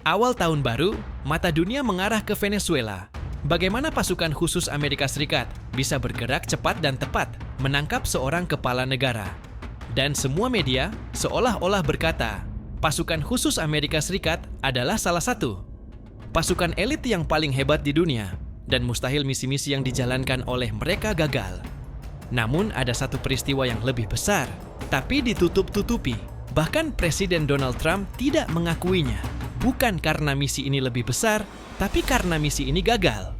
Awal tahun baru, mata dunia mengarah ke Venezuela. Bagaimana pasukan khusus Amerika Serikat bisa bergerak cepat dan tepat menangkap seorang kepala negara. Dan semua media seolah-olah berkata, pasukan khusus Amerika Serikat adalah salah satu pasukan elit yang paling hebat di dunia, dan mustahil misi-misi yang dijalankan oleh mereka gagal. Namun ada satu peristiwa yang lebih besar, tapi ditutup-tutupi. Bahkan Presiden Donald Trump tidak mengakuinya. Bukan karena misi ini lebih besar, tapi karena misi ini gagal.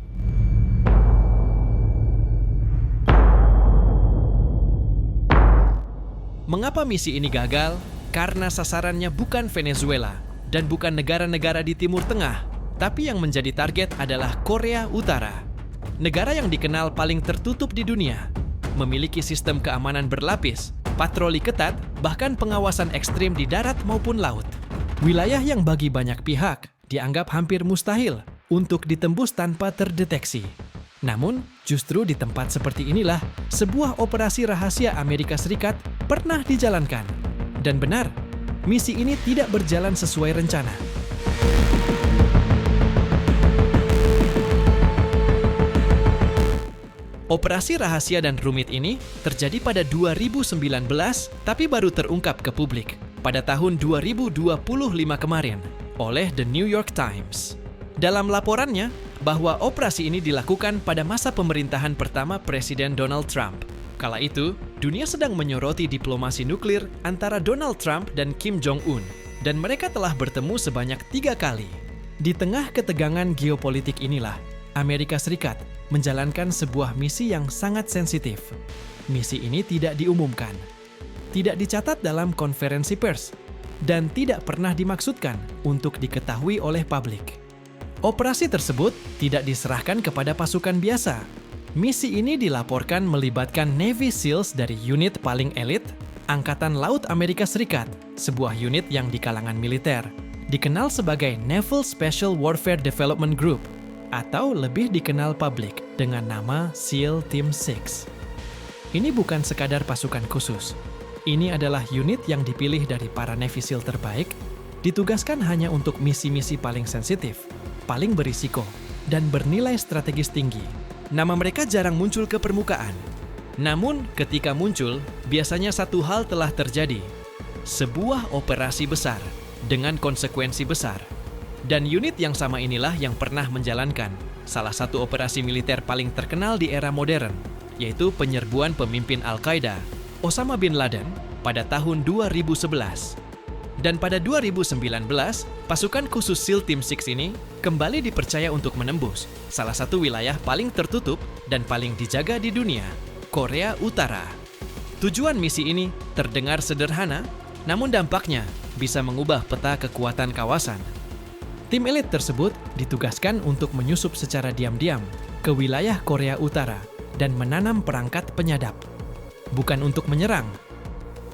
Mengapa misi ini gagal? Karena sasarannya bukan Venezuela dan bukan negara-negara di Timur Tengah, tapi yang menjadi target adalah Korea Utara. Negara yang dikenal paling tertutup di dunia, memiliki sistem keamanan berlapis, patroli ketat, bahkan pengawasan ekstrim di darat maupun laut. Wilayah yang bagi banyak pihak dianggap hampir mustahil untuk ditembus tanpa terdeteksi. Namun, justru di tempat seperti inilah sebuah operasi rahasia Amerika Serikat pernah dijalankan. Dan benar, misi ini tidak berjalan sesuai rencana. Operasi rahasia dan rumit ini terjadi pada 2019, tapi baru terungkap ke publik pada tahun 2025 kemarin oleh The New York Times. Dalam laporannya, bahwa operasi ini dilakukan pada masa pemerintahan pertama Presiden Donald Trump. Kala itu, dunia sedang menyoroti diplomasi nuklir antara Donald Trump dan Kim Jong-un, dan mereka telah bertemu sebanyak 3 kali. Di tengah ketegangan geopolitik inilah, Amerika Serikat menjalankan sebuah misi yang sangat sensitif. Misi ini tidak diumumkan, tidak dicatat dalam konferensi pers, dan tidak pernah dimaksudkan untuk diketahui oleh publik. Operasi tersebut tidak diserahkan kepada pasukan biasa. Misi ini dilaporkan melibatkan Navy SEALs dari unit paling elit, Angkatan Laut Amerika Serikat, sebuah unit yang di kalangan militer, dikenal sebagai Naval Special Warfare Development Group, atau lebih dikenal publik dengan nama SEAL Team 6. Ini bukan sekadar pasukan khusus. Ini adalah unit yang dipilih dari para Navy SEAL terbaik, ditugaskan hanya untuk misi-misi paling sensitif, paling berisiko, dan bernilai strategis tinggi. Nama mereka jarang muncul ke permukaan. Namun, ketika muncul, biasanya satu hal telah terjadi. Sebuah operasi besar, dengan konsekuensi besar. Dan unit yang sama inilah yang pernah menjalankan salah satu operasi militer paling terkenal di era modern, yaitu penyerbuan pemimpin Al-Qaeda, Osama bin Laden, pada tahun 2011. Dan pada 2019, pasukan khusus SEAL Team 6 ini kembali dipercaya untuk menembus salah satu wilayah paling tertutup dan paling dijaga di dunia, Korea Utara. Tujuan misi ini terdengar sederhana, namun dampaknya bisa mengubah peta kekuatan kawasan. Tim elit tersebut ditugaskan untuk menyusup secara diam-diam ke wilayah Korea Utara dan menanam perangkat penyadap. Bukan untuk menyerang,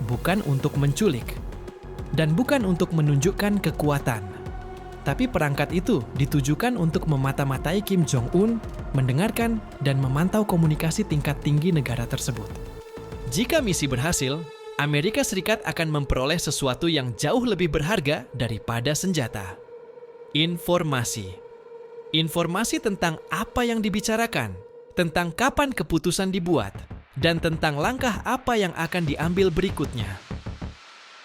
bukan untuk menculik, dan bukan untuk menunjukkan kekuatan. Tapi perangkat itu ditujukan untuk memata-matai Kim Jong-un, mendengarkan dan memantau komunikasi tingkat tinggi negara tersebut. Jika misi berhasil, Amerika Serikat akan memperoleh sesuatu yang jauh lebih berharga daripada senjata. Informasi. Informasi tentang apa yang dibicarakan, tentang kapan keputusan dibuat, dan tentang langkah apa yang akan diambil berikutnya.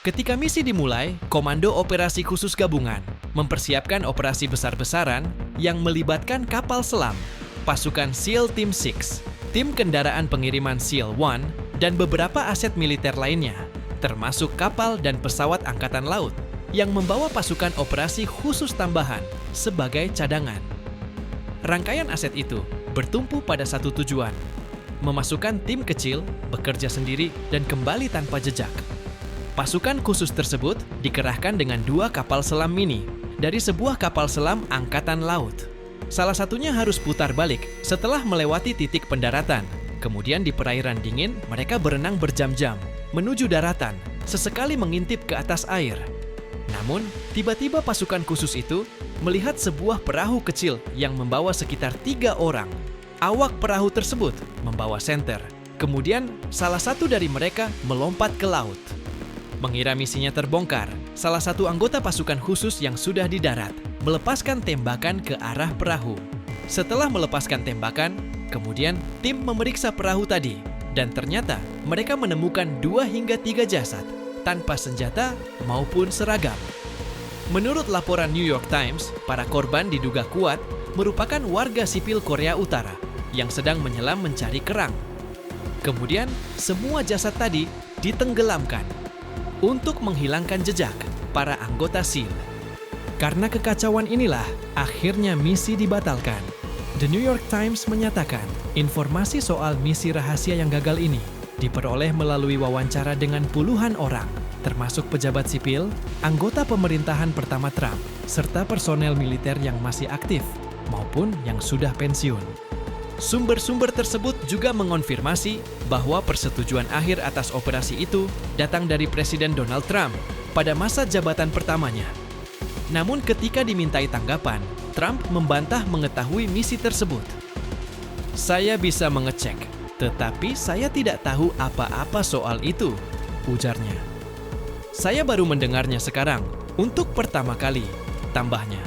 Ketika misi dimulai, Komando Operasi Khusus Gabungan mempersiapkan operasi besar-besaran yang melibatkan kapal selam, pasukan SEAL Team 6, tim kendaraan pengiriman SEAL 1, dan beberapa aset militer lainnya, termasuk kapal dan pesawat angkatan laut yang membawa pasukan operasi khusus tambahan sebagai cadangan. Rangkaian aset itu bertumpu pada satu tujuan, memasukkan tim kecil, bekerja sendiri, dan kembali tanpa jejak. Pasukan khusus tersebut dikerahkan dengan 2 kapal selam mini dari sebuah kapal selam angkatan laut. Salah satunya harus putar balik setelah melewati titik pendaratan. Kemudian di perairan dingin, mereka berenang berjam-jam menuju daratan, sesekali mengintip ke atas air. Namun, tiba-tiba pasukan khusus itu melihat sebuah perahu kecil yang membawa sekitar 3 orang. Awak perahu tersebut membawa senter. Kemudian, salah satu dari mereka melompat ke laut. Mengira misinya terbongkar, salah satu anggota pasukan khusus yang sudah di darat melepaskan tembakan ke arah perahu. Setelah melepaskan tembakan, kemudian tim memeriksa perahu tadi, dan ternyata mereka menemukan 2 hingga 3 jasad tanpa senjata maupun seragam. Menurut laporan New York Times, para korban diduga kuat merupakan warga sipil Korea Utara yang sedang menyelam mencari kerang. Kemudian, semua jasad tadi ditenggelamkan untuk menghilangkan jejak para anggota SEAL. Karena kekacauan inilah, akhirnya misi dibatalkan. The New York Times menyatakan, informasi soal misi rahasia yang gagal ini diperoleh melalui wawancara dengan puluhan orang, termasuk pejabat sipil, anggota pemerintahan pertama Trump, serta personel militer yang masih aktif maupun yang sudah pensiun. Sumber-sumber tersebut juga mengonfirmasi bahwa persetujuan akhir atas operasi itu datang dari Presiden Donald Trump pada masa jabatan pertamanya. Namun ketika dimintai tanggapan, Trump membantah mengetahui misi tersebut. "Saya bisa mengecek, tetapi saya tidak tahu apa-apa soal itu," ujarnya. "Saya baru mendengarnya sekarang, untuk pertama kali," tambahnya.